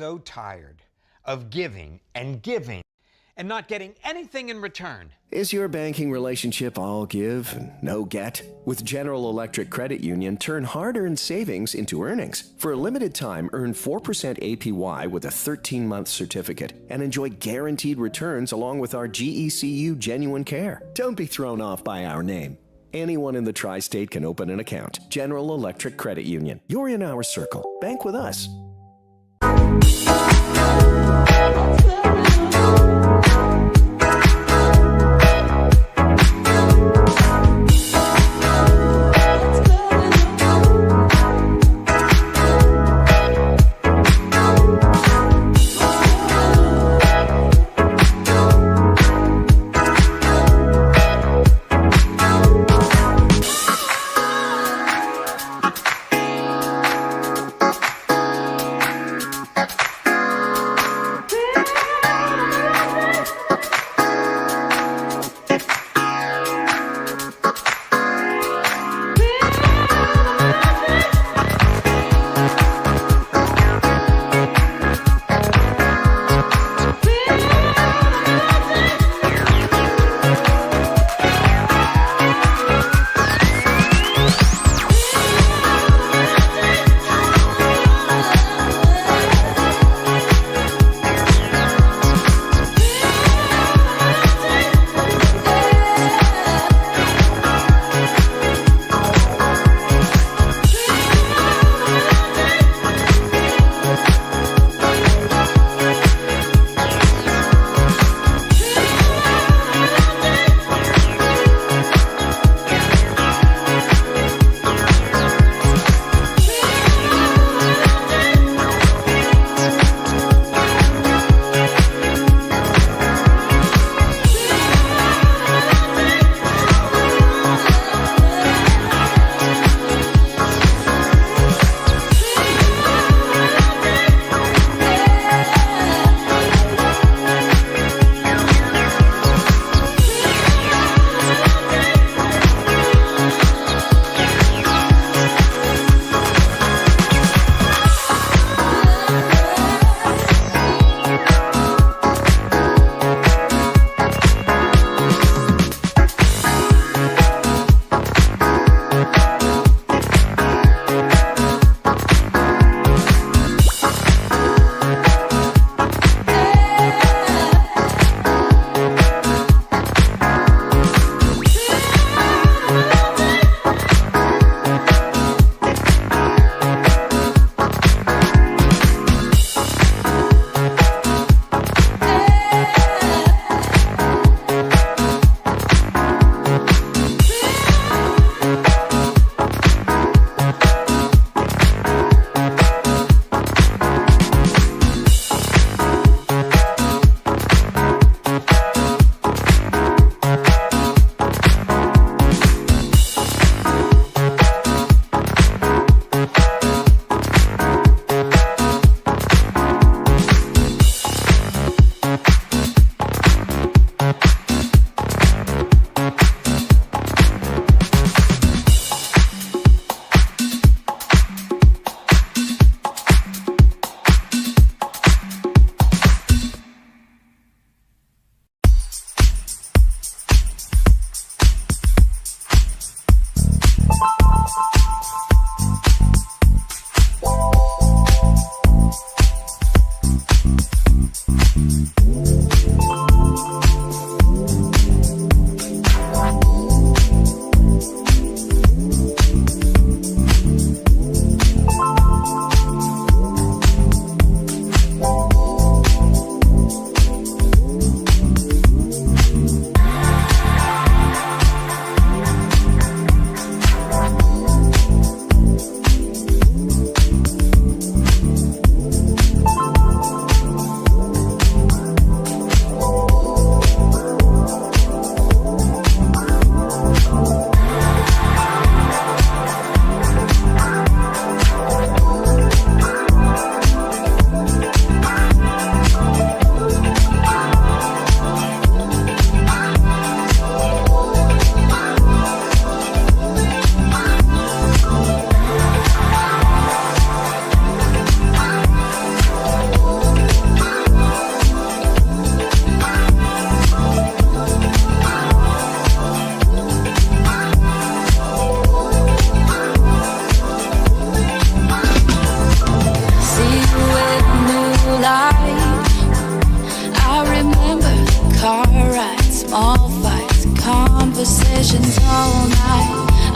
so tired of giving and giving and not getting anything in return. Is your banking relationship all give and no get? With General Electric Credit Union, turn hard-earned savings into earnings. For a limited time, earn 4% APY with a 13-month certificate and enjoy guaranteed returns along with our GECU Genuine Care. Don't be thrown off by our name. Anyone in the tri-state can open an account. General Electric Credit Union. You're in our circle. Bank with us.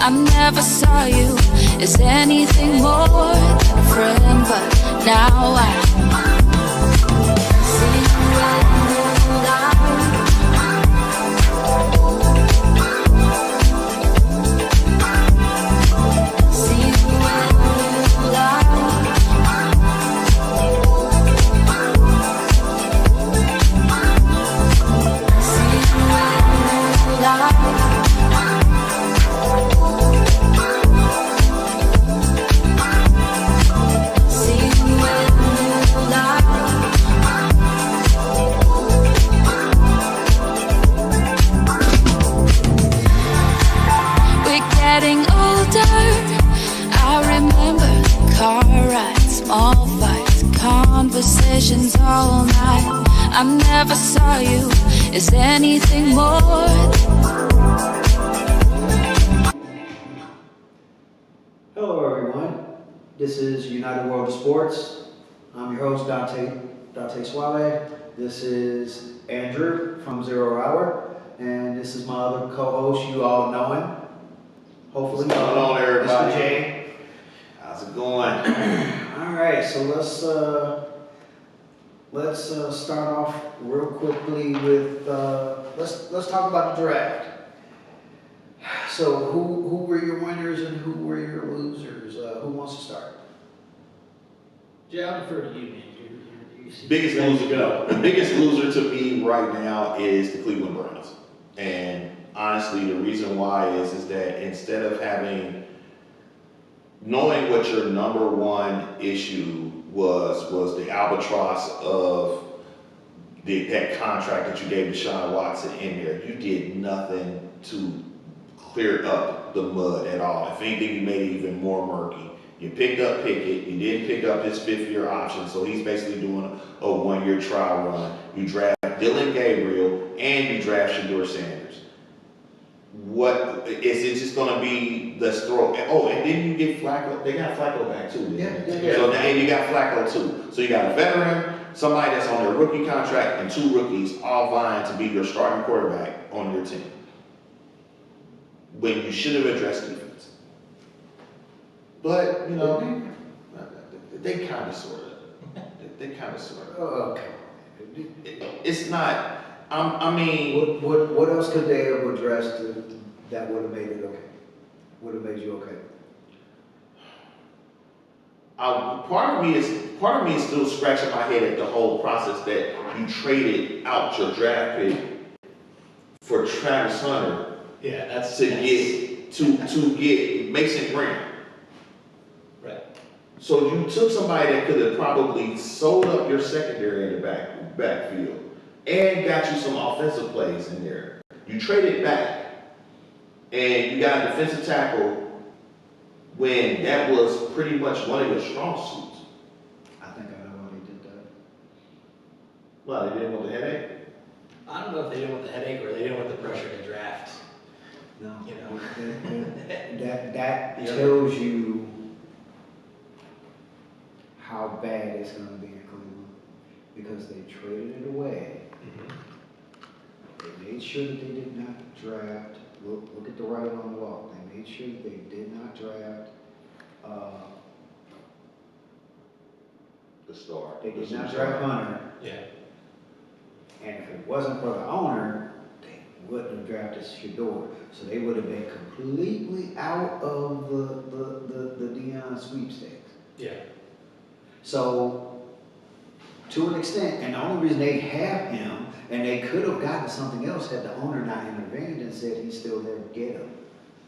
I never saw you as anything more than a friend, but now I see you in the light. See you in the light. See you in the light. Getting older, I remember car rides, small fights, conversations all night. I never saw you as anything more. Hello everyone, this is United World of Sports. I'm your host Dante Suave. This is Andrew from 0 Hour, and this is my other co-host. You all know him. Hopefully, what's going on, everybody? Mr. J. How's it going? All right, so let's start off real quickly with let's talk about the draft. So who were your winners and who were your losers? Who wants to start? Jay, I'll defer to you, man. Biggest loser, go. The biggest loser to me right now is the Cleveland Browns, and honestly, the reason why is that instead of knowing what your number one issue was the albatross of that contract that you gave Deshaun Watson in there, you did nothing to clear up the mud at all. If anything, you made it even more murky. You picked up Pickett, you didn't pick up his 5th-year option, so he's basically doing a 1-year trial run. You draft Dylan Gabriel and you draft Shedeur Sanders. What is it just going to be? Let's throw. Oh, and then you get Flacco. They got Flacco back too. Yeah. So now you got Flacco too. So you got a veteran, somebody that's on their rookie contract, and 2 rookies all vying to be your starting quarterback on your team. When you should have addressed defense. But you know, they kind of sort of. They kind of sort of. Oh, okay. It's not. I mean, what else could they have addressed that would have made it okay? Would have made you okay? part of me is still scratching my head at the whole process that you traded out your draft pick for Travis Hunter. Yeah, that's to get Mason Graham. Right. So you took somebody that could have probably sold up your secondary in the backfield and got you some offensive plays in there. You traded back and you got a defensive tackle when that was pretty much one of your strong suits. I think I know why they did that. Well, they didn't want the headache. I don't know if they didn't want the headache or they didn't want the pressure to draft. No, You know. that tells you how bad it's going to be in Cleveland because they traded it away. They made sure that they did not draft. Look at the writing on the wall. They made sure that they did not draft. The star. They did not draft Hunter. Yeah. And if it wasn't for the owner, they wouldn't have drafted Shedeur. So they would have been completely out of the Deion sweepstakes. Yeah. So, to an extent, and the only reason they have him, and they could have gotten something else had the owner not intervened and said he's still there to get him.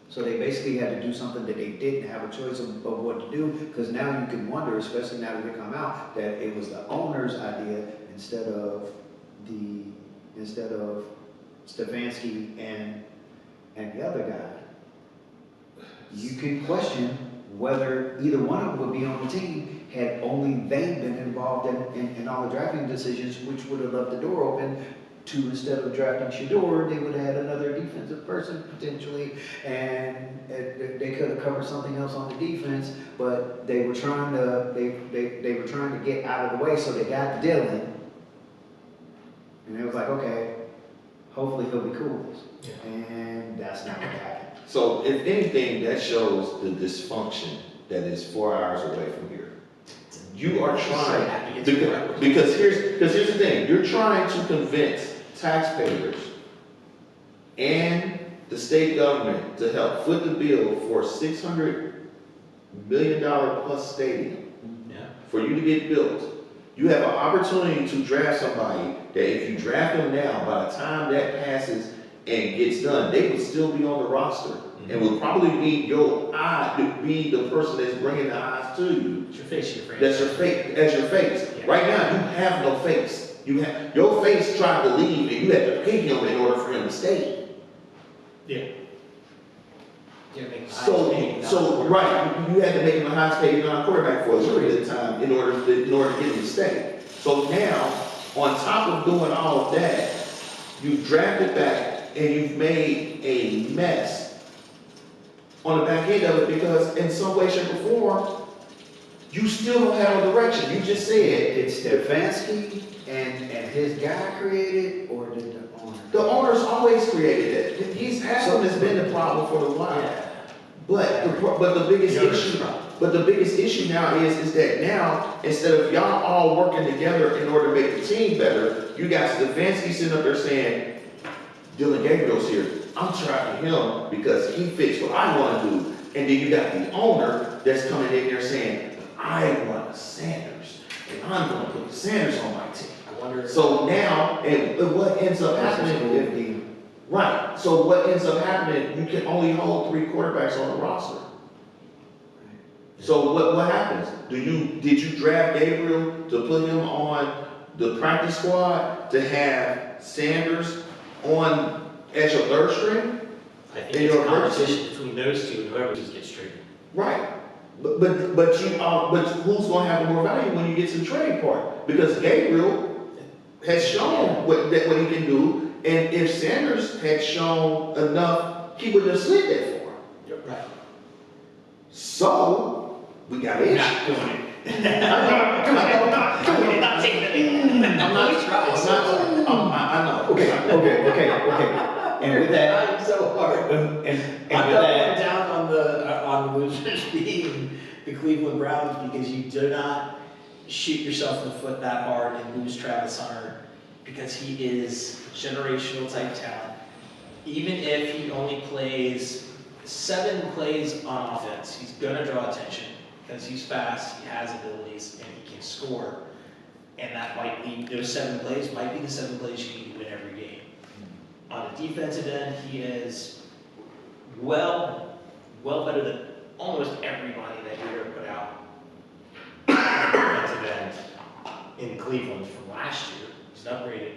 So they basically had to do something that they didn't have a choice of what to do, because now you can wonder, especially now that they come out, that it was the owner's idea instead of Stefanski and the other guy. You can question whether either one of them would be on the team had only they been involved in all the drafting decisions, which would have left the door open to, instead of drafting Shedeur, they would have had another defensive person potentially, and they could have covered something else on the defense, but they were trying to get out of the way, so they got Dylan, and it was like, okay, hopefully he'll be cool with us. Yeah. And that's not what happened. So if anything, that shows the dysfunction that is 4 hours away from here. You are trying, because here's the thing, you're trying to convince taxpayers and the state government to help foot the bill for a $600 million plus stadium for you to get built. You have an opportunity to draft somebody that if you draft them now, by the time that passes and gets done, they would still be on the roster and would probably be your eye, be the person that's bringing the eyes to you. It's your face, your friend. That's your face. That's your face. Yeah. Right now, you have no face. You have your face tried to leave, and you had to pay him in order for him to stay. Yeah. So right, you had to make him the highest paid non-quarterback for a period of time in order to get him to stay. So now, on top of doing all of that, you drafted back and you've made a mess on the back end of it because in some way, shape, or form, you still don't have a direction. You just said Did Stefanski and his guy create it, or did the owner? the owner's always created that. He's Haslam has been the problem for a while. But the biggest issue now is that now instead of y'all all working together in order to make the team better, you got Stefanski sitting up there saying, Dylan Gabriel's here. I'm drafting him because he fits what I want to do. And then you got the owner that's coming in there saying, I want Sanders, and I'm going to put Sanders on my team. I wonder. So now, and what ends up happening? Right. So what ends up happening? You can only hold 3 quarterbacks on the roster. So what happens? Did you draft Gabriel to put him on the practice squad to have Sanders on as your third string? I think it's a competition between those two, and whoever just gets traded. Right. But who's going to have the more value when you get to the trade part? Because Gabriel has shown what he can do. And if Sanders had shown enough, he wouldn't have slid that far. Right. So, we got an issue. Not doing it. I'm Not taking it. I know. Okay. And with that, I'm so hard. and with I'm that, down on the losers being the Cleveland Browns because you do not shoot yourself in the foot that hard and lose Travis Hunter because he is generational type talent. Even if he only plays 7 plays on offense, he's gonna draw attention because he's fast, he has abilities, and he can score. And that might be, those 7 plays might be the 7 plays you need to win every game. On the defensive end, he is well better than almost everybody that you ever put out on the defensive end in Cleveland from last year. He's upgraded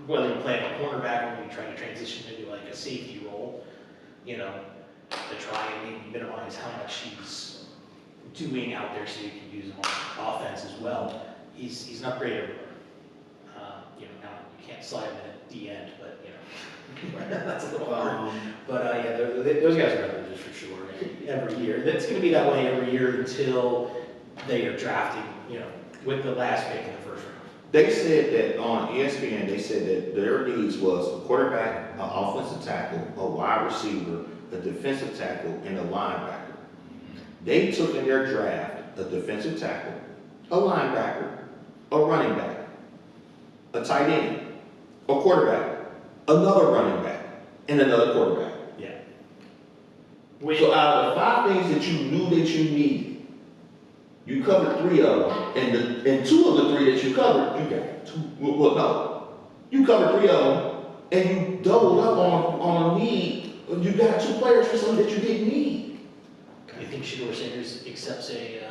whether you're playing a cornerback or you're trying to transition into like a safety role, to try and maybe minimize how much he's doing out there so you can use him on offense as well. He's an upgrader. Now you can't slide him in at the end, but that's a little hard. But those guys are upgraders for sure every year. That's going to be that way every year until they are drafting, with the last pick in the first round. They said that on ESPN, they said that their needs was a quarterback, an offensive tackle, a wide receiver, a defensive tackle, and a linebacker. They took in their draft a defensive tackle, a linebacker, a running back, a tight end, a quarterback, another running back, and another quarterback. Yeah. So out of the 5 things that you knew that you needed, you covered 3 of them, and 2 of the 3 that you covered, you got 2. Well, no, you covered 3 of them, and you doubled up on a need. You got 2 players for something that you didn't need. You think Shedeur Sanders accepts a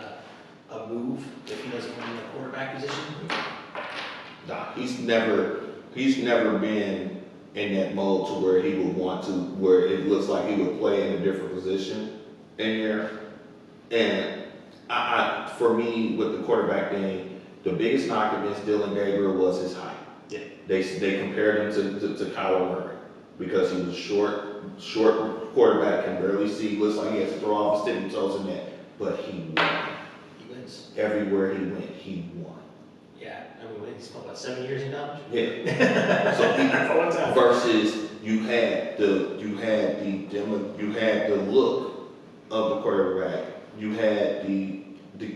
move if he doesn't win the quarterback position? Nah, he's never been in that mode to where he would want to, where it looks like he would play in a different position in there. And for me, with the quarterback thing, the biggest knock against Dylan Gabriel was his height. Yeah. They compared him to Kyler Murray because he was short quarterback, can barely see, looks like he has to throw off his tippy toes in that, but he won. He wins. Everywhere he went, he won. Yeah, he's spent 7 years in college? Yeah. So That's a long time. versus you had the look of the quarterback. You had the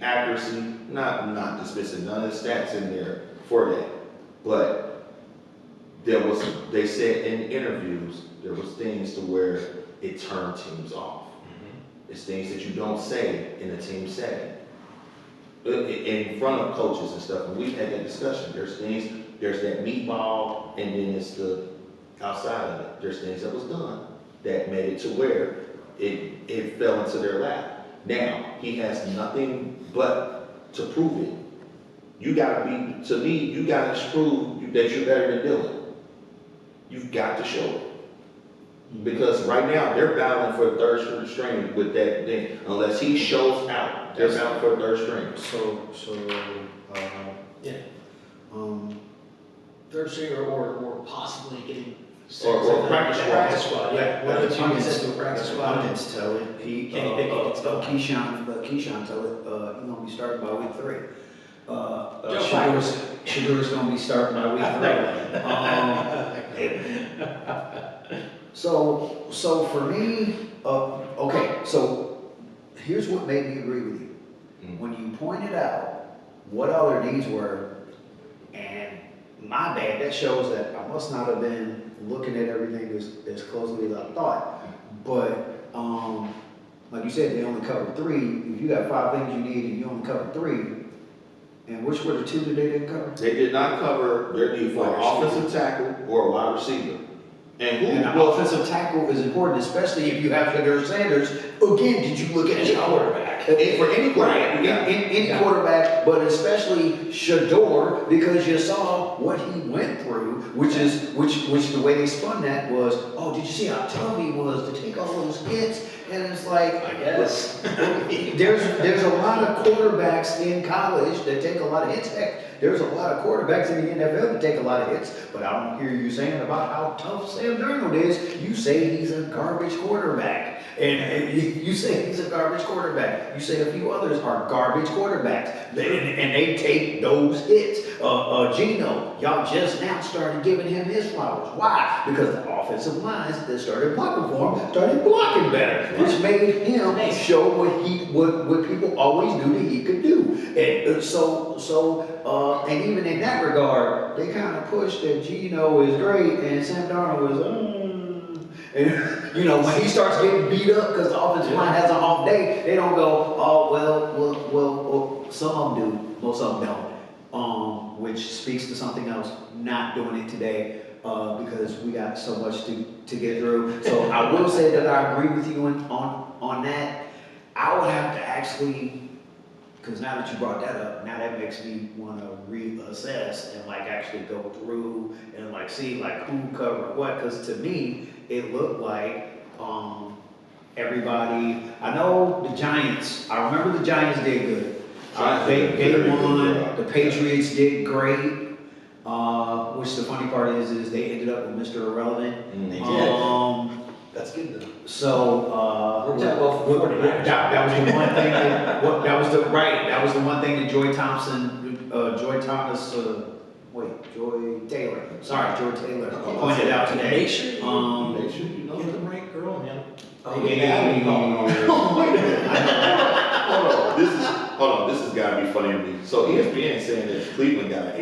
accuracy, not dismissing none of the stats in there for that. But they said in interviews, there was things to where it turned teams off. It's things that you don't say in a team setting. In front of coaches and stuff, and we've had that discussion. There's that meatball, and then it's the outside of it. There's things that was done that made it to where it fell into their lap. Now, he has nothing but to prove it. You gotta prove that you're better than Dylan. You've got to show it. Because right now, they're battling for the third string with that thing. Unless he shows out, they're battling for the third string. Third string or possibly getting Or practice squad. Yeah, one of the two gets sent to a practice squad. Pundits tell it. Kenny Pickett gets going. Keyshawn tell it. He's gonna be starting by week 3. Joe Shadur's gonna be starting by week 3. So for me, okay. So here's what made me agree with you. When you pointed out what all their needs were, and my bad, that shows that I must not have been looking at everything as closely as I thought. But like you said, they only covered 3. If you got 5 things you need and you only covered 3, and which were the 2 that they didn't cover? They did not cover their need for an offensive tackle or a wide receiver. And an offensive tackle is important, especially if you have Shedeur Sanders. Again, did you look at his quarterback? For any quarterback, any quarterback, but especially Shedeur, because you saw what he went through, which the way they spun that was, oh, did you see how tough he was to take all those hits? And it's like, I guess. there's a lot of quarterbacks in college that take a lot of hits. Heck, there's a lot of quarterbacks in the NFL that take a lot of hits, but I don't hear you saying about how tough Sam Darnold is. You say he's a garbage quarterback. And you say he's a garbage quarterback. You say a few others are garbage quarterbacks. And they take those hits. Geno, y'all just now started giving him his flowers. Why? Because the offensive lines that started blocking for him started blocking better, which made him show what people always knew that he could do. And and even in that regard, they kind of pushed that Geno is great and Sam Darnold was, and when he starts getting beat up because the offensive line has an off day, they don't go, oh, well, some of them do, most of them don't, which speaks to something else, not doing it today because we got so much to get through. So I will say that I agree with you on that. I would have to actually, because now that you brought that up, now that makes me want to reassess and actually go through and see who covered what. Because to me, it looked like everybody. I know the Giants. I remember the Giants did good. They won. The Patriots did great. Which the funny part is they ended up with Mr. Irrelevant. They did. That's good though. So that was the one thing. That was the one thing that Joy Taylor. Sorry, Joy Taylor pointed out today. Make sure you know the right girl, man. Hold on, this has got to be funny to me. So ESPN saying that Cleveland got an A+.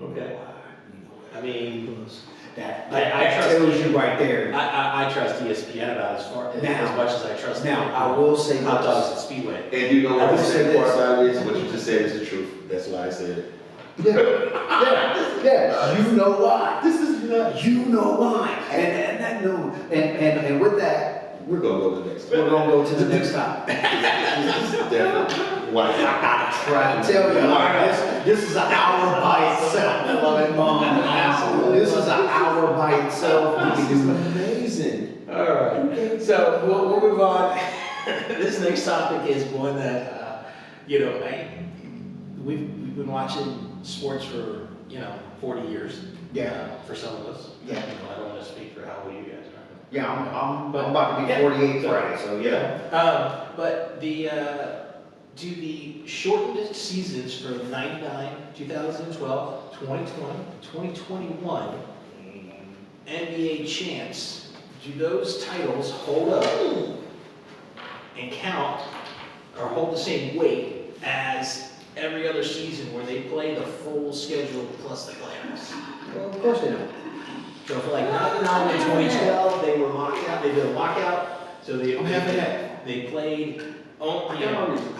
Okay. I mean, that I trust tells you right there. I trust ESPN about as much as I trust. Now, I will say hot dogs at Speedway. And you know what the sad part about it is? What you just said is the truth. That's why I said it. Yeah. You know why? This is not. You know why? And with that, we're gonna go to the next. We're gonna go to the next topic. Why? I try to tell you, this is an hour by itself. I love it, this is an hour by itself. This is amazing. All right. So we'll move on. This next topic is one that we've been watching sports for 40 years. Yeah. For some of us. Yeah. I don't want to speak for how old you guys are. Yeah, I'm about to be 48 Friday, so yeah. But do the shortened seasons for 99, 2012, 2020, 2021 NBA champs, do those titles hold up and count or hold the same weight as every other season where they play the full schedule plus the playoffs? Well, of course they don't. So for like 99 and 2012, they were locked out, they did a lockout, so they, I'm having that. they played, I got my reason.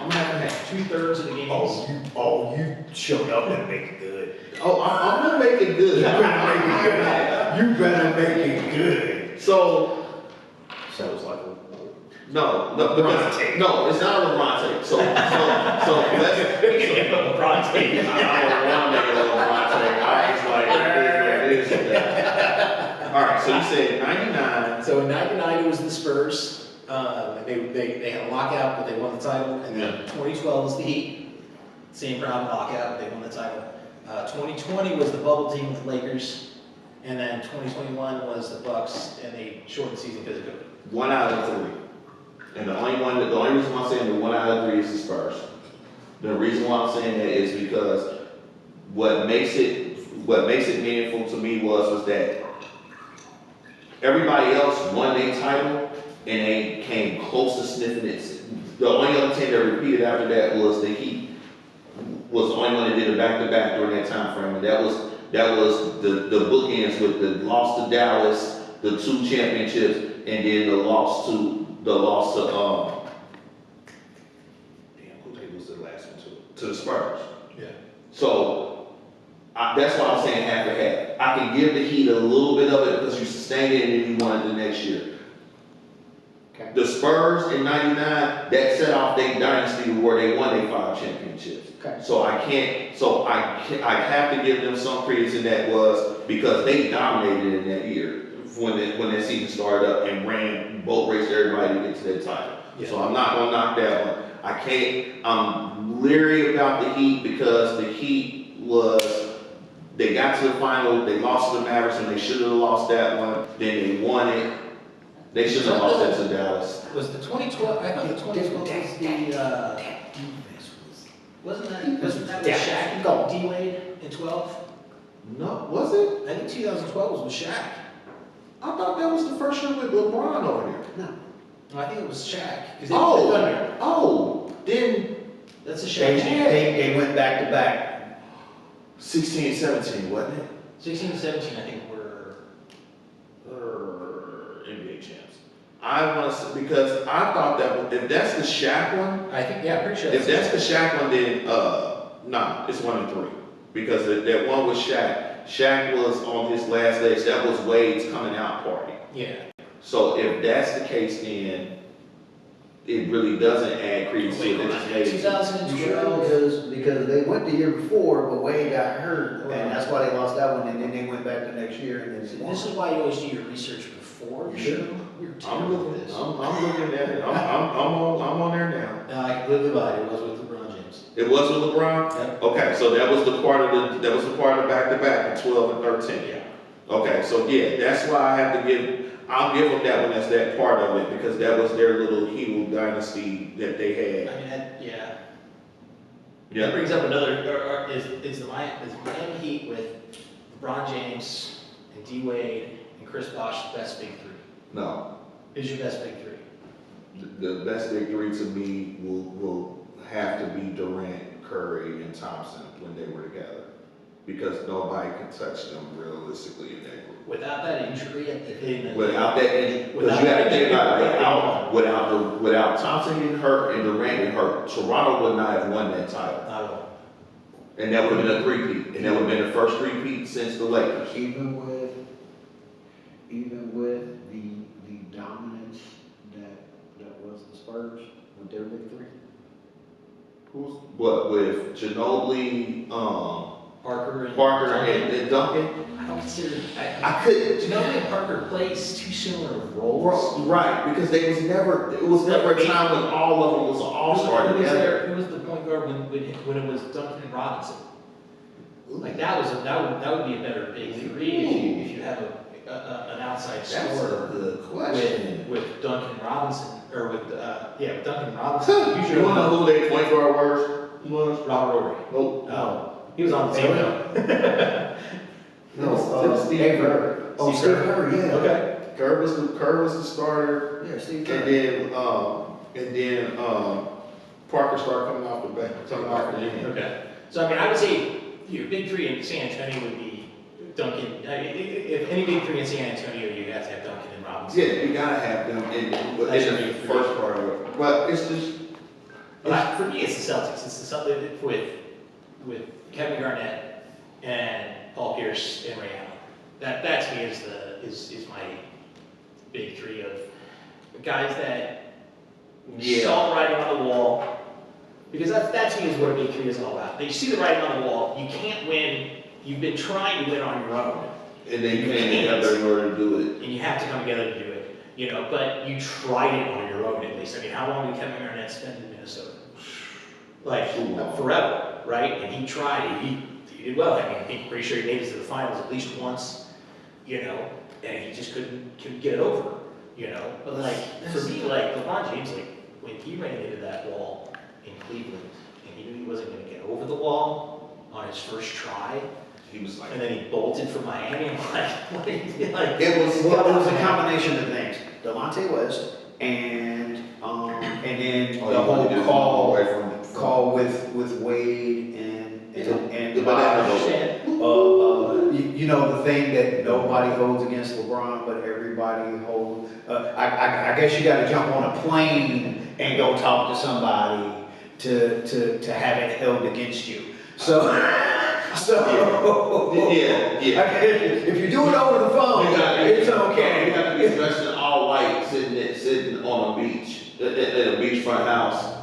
I'm having that. 2/3 of the games. You showed up and make it good. Oh, I'm gonna make it good. You better make it good. So, Sounds like no, LeBron because, take. no, it's not a LeBron take. So let's, LeBron take. I don't want to make a LeBron take. I was like, it is what it is. All right, so you said 99. So in 99, it was the Spurs. They had a lockout, but they won the title. And then 2012 was the Heat. Same problem, lockout, they won the title. 2020 was the bubble team with the Lakers. And then 2021 was the Bucks, and they shortened the season because of COVID. 1 out of 3. And the only reason why I'm saying the 1 out of 3 is the Spurs. The reason why I'm saying that is because what makes it meaningful to me was that everybody else won their title and they came close to sniffing it. The only other team that repeated after that was the Heat. Was the only one that did a back-to-back during that time frame, and that was the bookends with the loss to Dallas, the 2 championships, and then the loss to who they lose the last one to the Spurs. Yeah. So that's why I'm saying half and half. I can give the Heat a little bit of it because you sustained it and then you won it the next year. Okay. The Spurs in '99, that set off their dynasty where they won their 5 championships. Okay. So I have to give them some credence in that was because they dominated in that year when that season started up and boat raced everybody to get to that title. Yeah. So I'm not gonna knock that one. I'm leery about the Heat because the Heat they got to the final, they lost to the Mavericks and they should have lost that one, then they won it. They should have lost that to Dallas. Was the 2012, I thought the 2012 was wasn't that with Shaq and D-Wade in 12? No, was it? I think 2012 was with Shaq. I thought that was the first year with LeBron over there. No, I think it was Shaq. 'Cause they beat the Thunder. Then That's a They, Shaq. they went back to back. 16, 17, wasn't it? 16 and 17, I think, were. NBA champs. I want to because I thought that if that's the Shaq one, I think, yeah, pretty sure. if that's the Shaq one, then nah, it's 1 and 3 because that one was Shaq. Shaq was on his last legs. That was Wade's coming out party. Yeah. So if that's the case, then it really doesn't add credence to it. It just made it- 2012. Because they went the year before, but Wade got hurt, and that's why they lost that one, and then they went back the next year, and then. This is why you always do your research before you show. We're I'm terrible looking, at this. I'm looking at it. I'm on there now. No, I completely lied. It was with LeBron James. It was with LeBron? Yep. Okay, so that was the part of the back-to-back in 12 and 13. Yeah. Okay, so yeah, that's why I'll give them that one as that part of it because that was their little heel dynasty that they I had. mean, yeah. That Yeah. brings up another, is Miami Heat with LeBron James and D Wade and Chris Bosh the best big 3? No, Who's your best big 3? the best big 3 to me will have to be Durant, Curry, and Thompson when they were together because nobody can touch them realistically in that group. Without that injury at the end. Without that injury, because you have to think about it, without Thompson getting hurt and Durant getting hurt, Toronto would not have won that title. Not at all. And that would have been a three-peat, and that would have been the first three-peat since the Lakers. Even with the dominance that was the Spurs with their big 3. What, with Ginobili, Parker and Duncan? I don't consider. I couldn't. Ginobili and Parker plays two similar roles. Right, because it was never a time when all of them was an all-star Who was together. there? Who was the point guard when it was Duncan and Robinson? Like that would be a better big 3 if you have an outside That's a scorer good question. with Duncan Robinson, or with Duncan Robinson. You wanna know who their point guard was? Robert Ory. Nope. No, he was on the team though. No, Steve Kerr. Oh, Steve Kerr, yeah. Okay. Kerr was the starter, Yeah, Steve and Kerr. then Parker started coming off the bench, coming off the end. Okay. So I mean, I would say your big three in San Antonio would be Duncan. If any big three in San Antonio, you have to have Duncan and Robinson. Yeah, you gotta have them in That's the your first part of it. But it's just, But for me, it's the Celtics. It's the Celtics with Kevin Garnett and Paul Pierce and Ray Allen. That to me is my big three of guys that saw the writing on the wall. Because that to me is what a big three is all about. You see the writing on the wall. You can't win. You've been trying to win on your own, and then you came together in order to do it. and you have to come together to do it. You know, but you tried it on your own at least. I mean, how long did Kevin Garnett spend in Minnesota? Like forever, right? And he tried it. He did well. I mean, I'm pretty sure he made it to the finals at least once. You know, and he just couldn't get it over. You know, but like for me, like LeBron James, like when he ran into that wall in Cleveland, and he knew he wasn't going to get over the wall on his first try, He was like, and then he bolted for Miami. I'm like, what are you doing? Like, it was A combination of things. Delonte West and then the whole call with Wade and But I that was understand. you know, the thing that nobody holds against LeBron, but everybody holds. I guess you got to jump on a plane and go talk to somebody to have it held against you. So yeah. if you do it over the phone, it's okay. You got to be dressed in all white, sitting on a beach, at a beachfront house,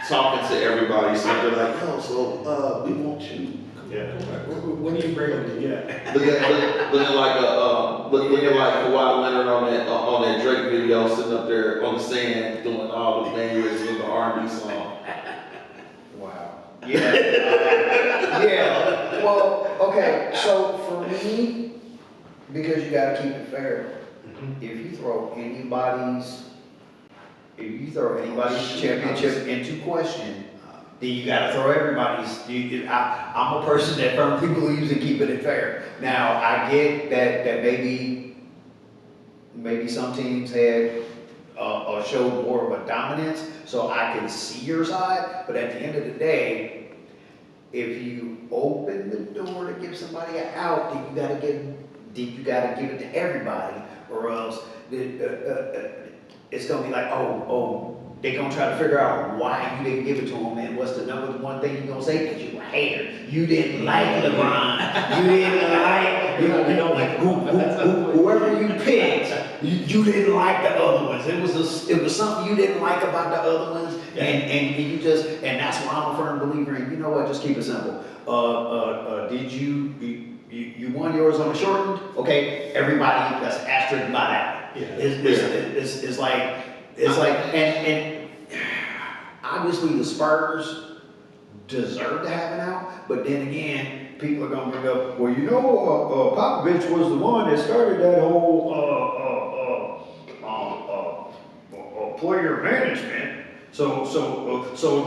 talking to everybody. So they're like, "Oh, so we want you." Yeah. When do you bring them together? Looking like Kawhi Leonard on that Drake video, sitting up there on the sand doing all the bangers in the R&B song. Wow. Yeah. Well, okay, so for me, because you gotta keep it fair, if you throw anybody's championship into question, then you gotta throw everybody's. I'm a person that firmly believes in keeping it fair. Now, I get that maybe some teams had showed more of a dominance, so I can see your side, but at the end of the day, if you open the door to give somebody an out, then you gotta give it to everybody, or else it's gonna be like, they're gonna try to figure out why you didn't give it to them, and what's the number one thing you're gonna say? Because you were a hater. You didn't like LeBron. You didn't like, whoever you picked, you didn't like the other ones. It was something you didn't like about the other ones, and you just, and that's why I'm a firm believer in, you know what, just keep it simple. Did you won yours on a shortened? Okay, everybody that's asterisk by that. Yeah. It's like, and obviously the Spurs deserve to have an out, but then again, people are gonna bring up, well, you know, Popovich was the one that started that whole, player management. So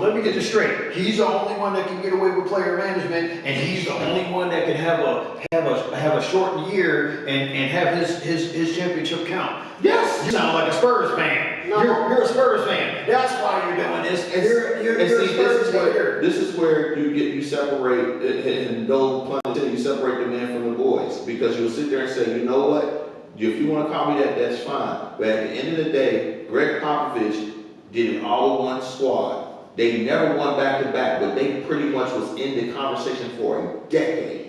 let me get this straight. He's the only one that can get away with player management, and he's the only one that can have a shortened year and have his championship count. Yes, you sound like a Spurs fan. No. You're a Spurs fan. That's why you're doing this. You're a Spurs hater. This is where you separate, and no pun intended, you separate the men from the boys, because you'll sit there and say, you know what? If you want to call me that, that's fine. But at the end of the day, Greg Popovich did it all in one squad. They never won back-to-back, but they pretty much was in the conversation for a decade.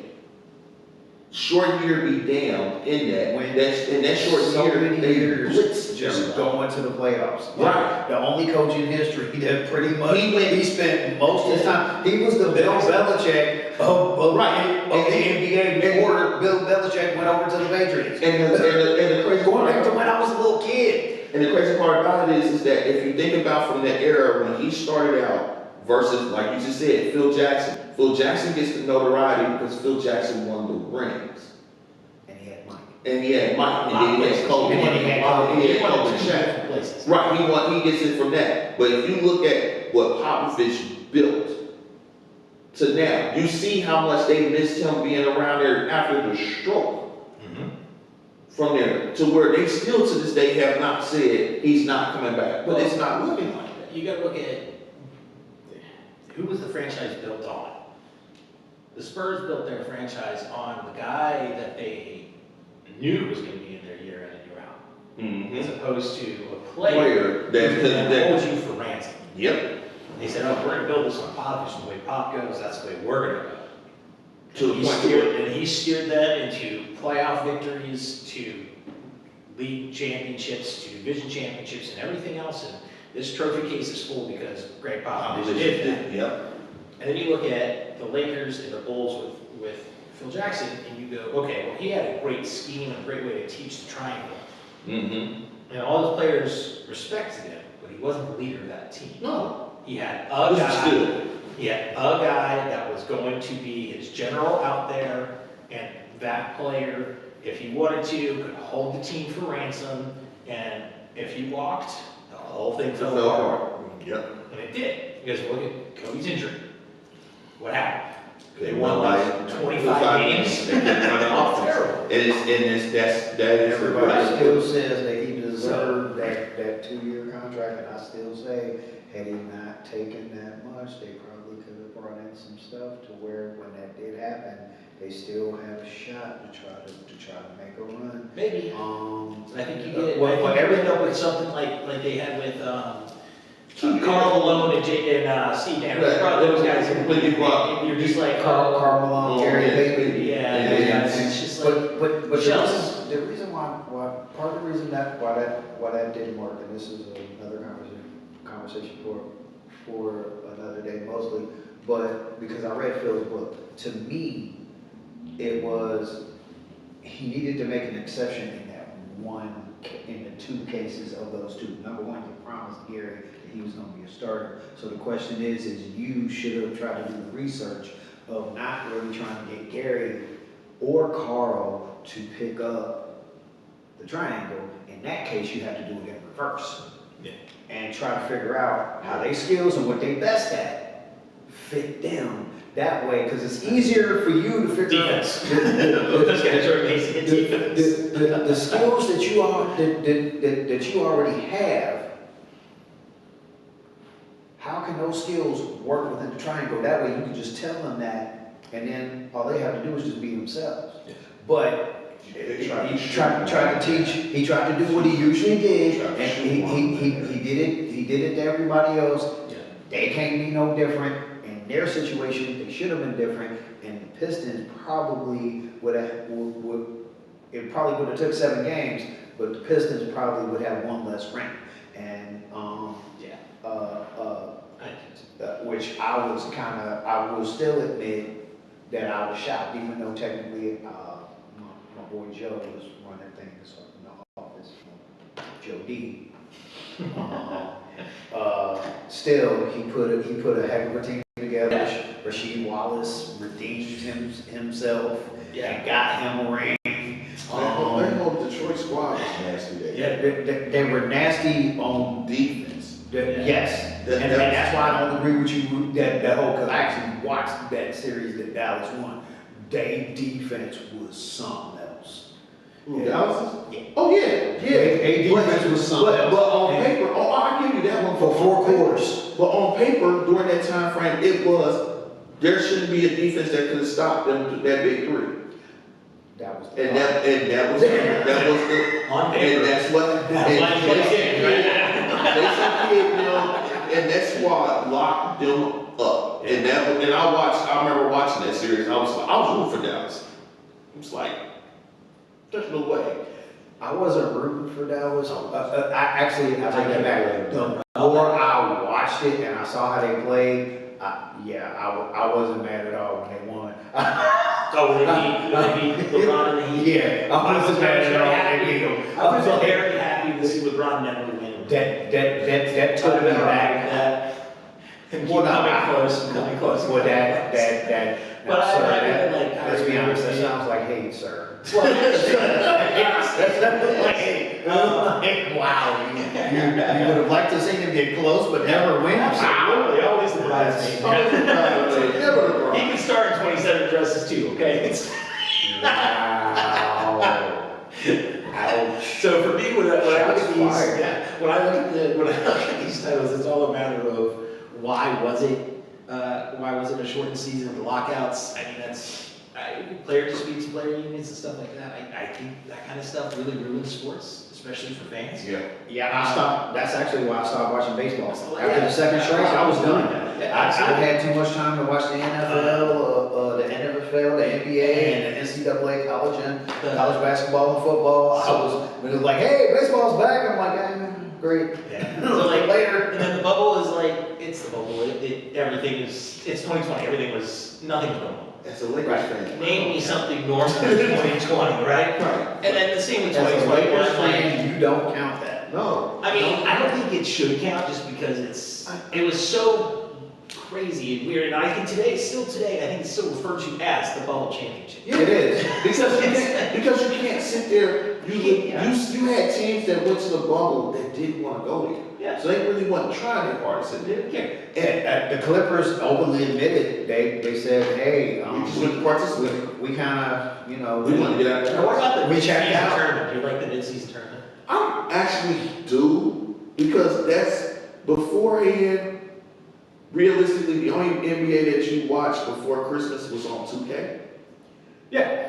Short year be damned in that short So year, many they years blitzed just everybody. going to the playoffs. Right. The only coach in history that pretty much He spent most of his time. He was the Bill Belichick of the NBA before Bill Belichick went over to the Patriots. And the crazy Going part back to when I was a little kid. And the crazy part about it is that if you think about from that era when he started out versus, like you just said, Phil Jackson. Phil Jackson gets the notoriety because Phil Jackson won the rings. And he had money. And he had Mike, and then he had Kobe. And then he had Kobe. He He had won Kobe in and two Shaq. different places. Right, he gets it from that. But if you look at what Popovich built to now, you see how much they missed him being around there after the stroke. From there to where they still to this day have not said he's not coming back. But it's not looking like that. You gotta look at, who was the franchise built on? The Spurs built their franchise on the guy that they knew was gonna be in there year in and year out. As opposed to a player That- who's gonna hold you for ransom. Yep. They said, oh, we're gonna build this on Popovich, the way Pop goes, that's the way we're gonna go. To the He point steered, and he steered them into playoff victories, to league championships, to division championships, and everything else. And this trophy case is full because Greg Popovich did that. Yep. And then you look at the Lakers and the Bulls with Phil Jackson, and you go, okay, well, he had a great scheme and a great way to teach the triangle. And all his players respected him, but he wasn't the leader of that team. No. He had a guy. He had a guy that was going to be his general out there, and that player, if he wanted to, could hold the team for ransom, and if he walked, the whole thing fell apart. Yep. And it did, because look at Kobe's injury. What happened? They They won won like like 25 games. They didn't run an offense. Terrible. That is the Everybody right. still says that he deserved that 2-year contract, and I still say, had he not taken that much, they probably could have brought in some stuff to where when that did happen, they still have a shot to try to make a run. Maybe. I think you did. Well, I think every- you end up with something like they had with Karl Malone and Steve Nash. Right. Those guys. When you brought- You're just like, Karl Malone, Oh, Gary yeah. Payton. yeah, those guys. It's just like, But shells. the reason why, part of the reason why that didn't work, and this is another conversation for another day mostly, but because I read Phil's book, to me, it was, he needed to make an exception in that in the two cases of those two. Number one, he promised Gary that he was gonna be a starter. So the question is you should have tried to do the research of not really trying to get Gary or Carl to pick up the triangle. In that case, you have to do it in reverse. Yeah. And try to figure out how they skills and what they best at fit them that way, because it's easier for you to figure Defense. out Those guys are amazing at defense. the skills that you already have. How can those skills work within the triangle? That way you can just tell them that, and then all they have to do is just be themselves. Yeah. But They tried to he tried to teach. He tried to do what he usually did, and he did it to everybody else. Yeah. They can't be no different. In their situation, they should have been different. And the Pistons probably it probably would have took 7 games, but the Pistons probably would have one less ring. And which I will still admit that I was shocked, even though technically my boy Joe was running things in the office, Joe D. Still, he put a heck of a team together. Rasheed Wallace redeemed himself and got him a ring. That whole Detroit squad was nasty. They were nasty on Defense. yes, and that's why I don't agree with you that whole, because I actually watched that series that Dallas won. Their defense was something else. Who, Dallas? Yeah. Oh, yeah. Their defense was something else. But on paper, I'll give you that one For 4 quarters. But on paper, during that time frame, it was, there shouldn't be a defense that could have stopped them that big three. That was And that was the, On paper. and that's what, and why you play game, and that's why locked them up. And I remember watching that series, I was rooting for Dallas. I was like, there's no way. I wasn't rooting for Dallas. I take that back. The more I watched it and I saw how they played, I wasn't mad at all when they won. Oh, when they beat LeBron and the Heat. Yeah, I wasn't mad at all when they beat them. I was very happy to see LeBron never win. That took me back. Well, no, coming close. Well, that, But no, I- sir, I that- really like how let's be you honest, that understand. sounds like hate, sir. Well, it is. Wow, you would have liked to see him get close, but never win. Absolutely, always the bridesmaid. Never the bride. He can start in 27 dresses too, okay? Wow. Ouch. So for me, when I look at Shots these, fired. yeah, when I look at these titles, it's all a matter of why was it a shortened season with the lockouts? I mean, player disputes, player unions, and stuff like that. I think that kind of stuff really ruins sports, especially for fans. Yeah. Yeah, I stopped, that's actually why I stopped watching baseball. So, After yeah. the second strike, I was done. Yeah, I absolutely. had too much time to watch the NFL, the NFL, the NBA, and the NCAA college basketball and football. It was like, hey, baseball's back. I'm like, great. Yeah. So like later, and then the bubble is like, it's the bubble. Everything is, it's 2020. Everything was, nothing was normal. As a Lakers fan. Name me something normal in 2020, right? And then the same with As a 2021. Lakers like, fan, you don't count that. No. I mean, I don't think it should count just because it was so crazy and weird. And I think today, I think it's still referred to as the bubble championship. It is, because you can't sit there, you had teams that went to the bubble that didn't wanna go there. Yeah. So they really wasn't trying their hardest in there. Okay. And the Clippers openly admitted, they said, hey, We just went to participate. we kind of, We wanna get out Now, there. what about the We checked mid-season out. tournament? Do you like the mid-season tournament? I actually do, because that's beforehand, realistically, the only NBA that you watched before Christmas was on 2K. Yeah.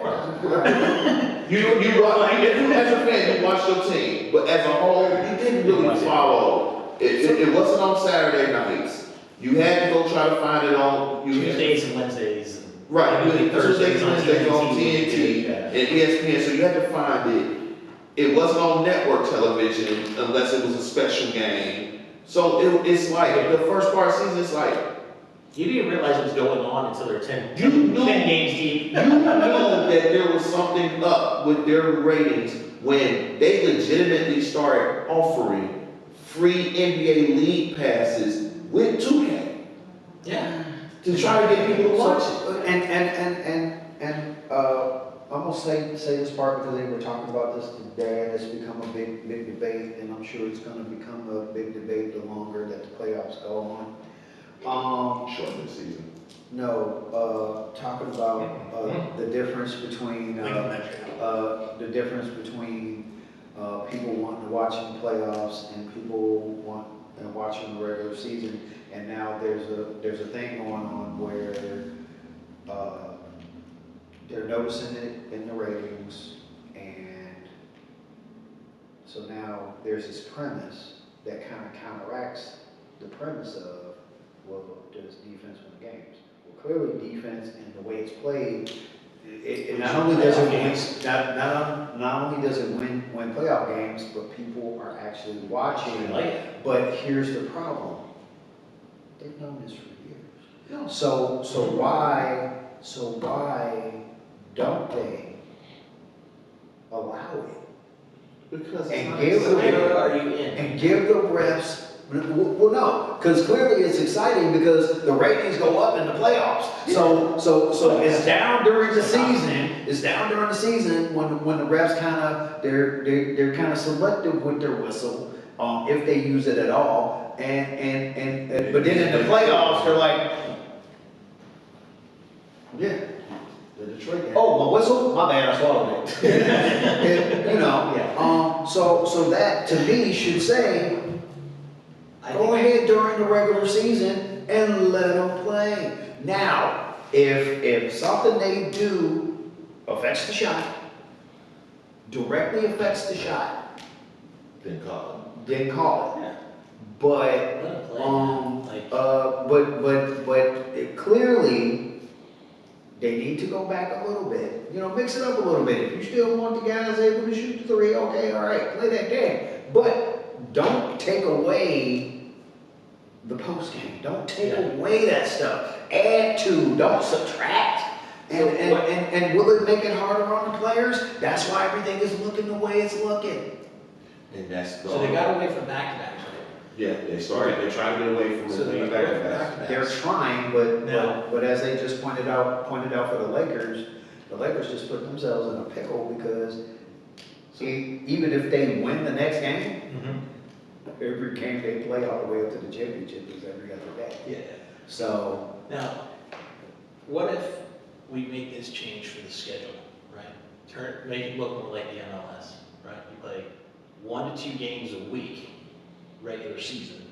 You as a fan, you watched your team, but as a whole, you didn't really follow. It wasn't on Saturday nights. You had to go try to find it on. Tuesdays and Wednesdays. And Right, you had Thursdays Tuesdays, Wednesdays on TNT Yeah. and ESPN, so you had to find it. It wasn't on network television unless it was a special game. So it's like, the first part of the season, it's like, You didn't realize it was going on until they're 10 You knew- games deep. you knew that there was something up with their ratings when they legitimately started offering free NBA league passes with 2K Yeah. to try to get people to watch it. I'm gonna say this part because they were talking about this today, and it's become a big debate, and I'm sure it's gonna become a big debate the longer that the playoffs go on. Shorten the season. No, talking about, the difference between, people wanting to watch in the playoffs and people watching the regular season. And now there's a thing going on where, they're noticing it in the ratings, and so now there's this premise that kind of counteracts the premise of, well, does defense win games? Well, clearly defense and the way it's played, it not only does it win, not only does it win playoff games, but people are actually watching. Like it. But here's the problem. They've known this for years. So why don't they allow it? Because it's And not give the- exciting. Where are you in? And give the refs, well, no, because clearly it's exciting because the ratings go up in the playoffs. So it's down during the season, when the refs they're kind of selective with their whistle, if they use it at all. But then in the playoffs, they're like, Yeah, the Detroit game. oh, my whistle? My bad, I swallowed it. So that to me should say, go ahead during the regular season and let them play. Now, if something they do affects the shot, directly affects the shot, Then call then call it. Yeah. But, Let them play. Like, but clearly, they need to go back a little bit. Mix it up a little bit. If you still want the guys able to shoot the three, okay, all right, play that game. But don't take away the post game. Don't take away that stuff. Add to, don't subtract. And will it make it harder on the players? That's why everything is looking the way it's looking. And that's the. so they got away from back-to-backs, right? Yeah, they're trying to get away from So the they're back to back back. to They're back. trying, No. but as they just pointed out for the Lakers just put themselves in a pickle because even if they win the next game, Mhm. every game they play all the way up to the championship is every other day. Yeah. So, Now, what if we make this change for the schedule, right? Make it look more like the MLS, right? You play 1 to 2 games a week, regular season,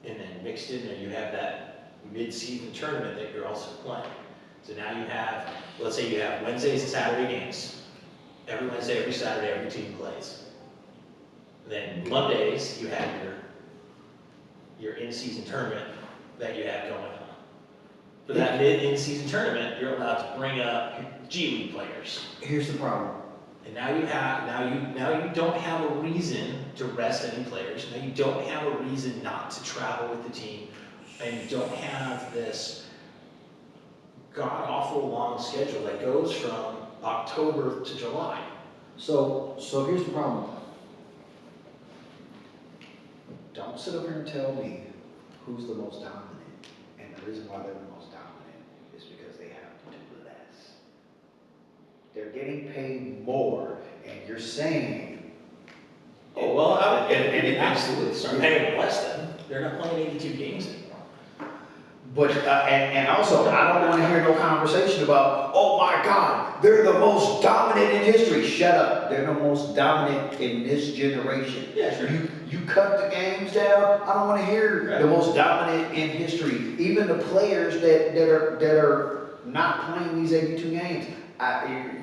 and then mixed in there, you have that mid-season tournament that you're also playing. So now you have, let's say you have Wednesdays and Saturday games. Every Wednesday, every Saturday, every team plays. Then Mondays, you have your in-season tournament that you have going on. For that in-season tournament, you're allowed to bring up G League players. here's the problem. And now you don't have a reason to rest any players. Now you don't have a reason not to travel with the team. And you don't have this god-awful long schedule that goes from October to July. So here's the problem. Don't sit over here and tell me who's the most dominant. And the reason why they're the most dominant is because they have to do less. They're getting paid more, and you're saying, Oh, well, and absolutely. Start paying them less then. They're not playing 82 games anymore. but, and also, I don't want to hear no conversation about, oh my God, they're the most dominant in history. Shut up. They're the most dominant in this generation. Yeah, sure. You cut the games down. I don't want to hear Right. the most dominant in history. Even the players that are not playing these 82 games.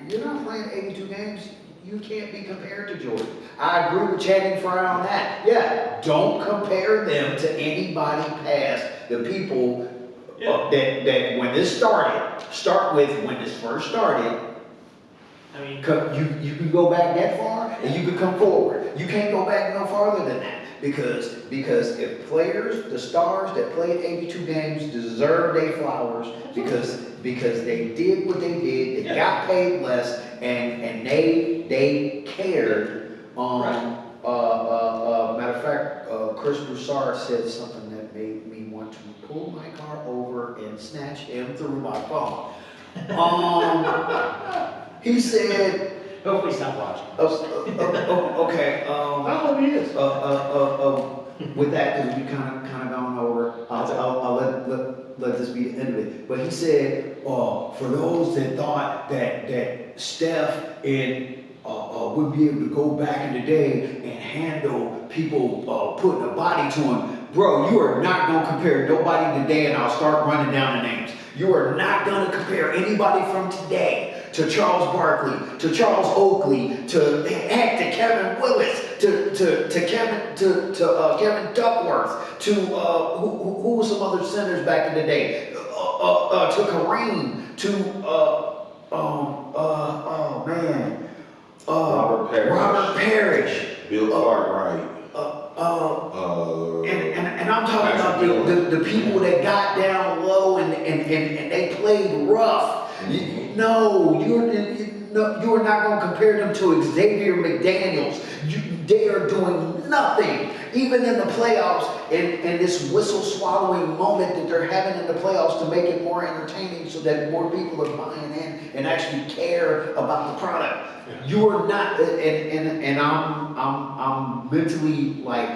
You're not playing 82 games. You can't be compared to Jordan. I agree with Channing Frye on that. Yeah, don't compare them to anybody past the people that when this start with when this first started. I mean, You can go back that far and you can come forward. You can't go back no farther than that because if players, the stars that played 82 games deserve their flowers because they did what they did, they got paid less and they cared. Matter of fact, Chris Broussard said something that made me want to pull my car over and snatch him through my phone. He said, hopefully he's not watching. okay, Oh, he is. with that, because we kind of gone over, I'll let this be the end of it. But he said, for those that thought that Steph and would be able to go back in the day and handle people putting a body to him, bro, you are not gonna compare nobody today, and I'll start running down the names. You are not gonna compare anybody from today to Charles Barkley, to Charles Oakley, to Kevin Willis, to Kevin Duckworth, to who were some other centers back in the day, to Kareem, to oh man, Robert Parrish, Bill Cartwright. and I'm talking about the people that got down low and they played rough. No, you are not going to compare them to Xavier McDaniels. They are doing nothing, even in the playoffs, and this whistle-swallowing moment that they're having in the playoffs to make it more entertaining so that more people are buying in and actually care about the product. You are not, and I'm mentally like,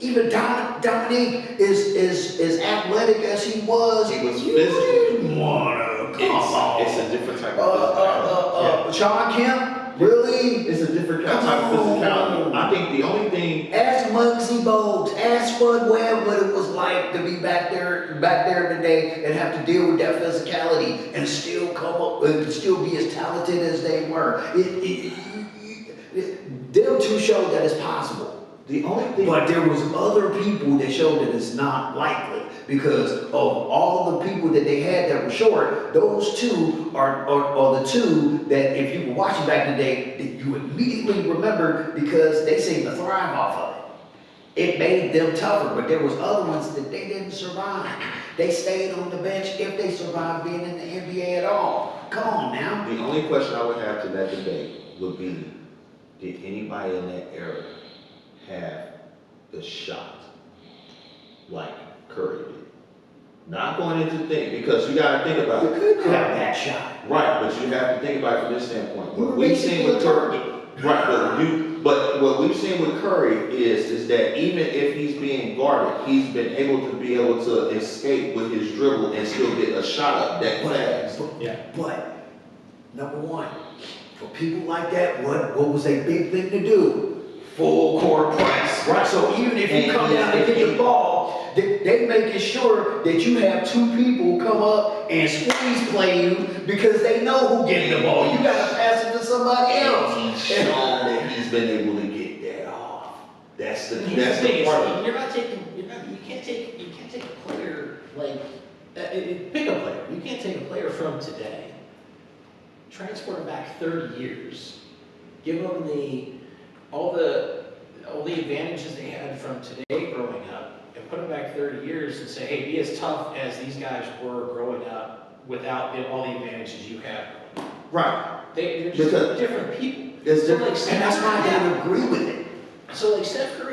even Dominique is athletic as he was. He was You physical. didn't wanna come on. It's a different type of Sean Kemp, really? It's a different type of physicality. I think the only thing. Ask Muggsy Bogues, ask Spud Webb what it was like to be back there today and have to deal with that physicality and still come up and still be as talented as they were. Them two showed that it's possible. The only thing. But there was other people that showed that it's not likely because of all the people that they had that were short. Those two are the two that if you were watching back in the day, that you immediately remember because they seemed to thrive off of it. It made them tougher, but there was other ones that they didn't survive. They stayed on the bench if they survived being in the NBA at all. Come on now. The only question I would have to that debate would be, did anybody in that era have the shot Not going into the thing, because you gotta think about You it. couldn't have that shot. Right, but you have to think about it from this standpoint. You What were we've seen with basically Curry, right, but what we've seen with Curry is that even if he's being guarded, he's been able to escape with his dribble and still get a shot up that fast. But, number one, for people like that, what was a big thing to do? Full court press. Right. So even if you come down to get the ball, they making sure that you have two people come up and squeeze play you because they know who getting the ball. You gotta pass it to somebody else. And he's shown that he's been able to get that off. That's the Thing part of is, it. you can't take a player like, pick a player. You can't take a player from today, transport him back 30 years, give him all the advantages they had from today growing up, and put them back 30 years and say, hey, be as tough as these guys were growing up without all the advantages you had. Right. They're just Because different people. it's So, different. like, And that's why I gotta agree with it. So like Steph Curry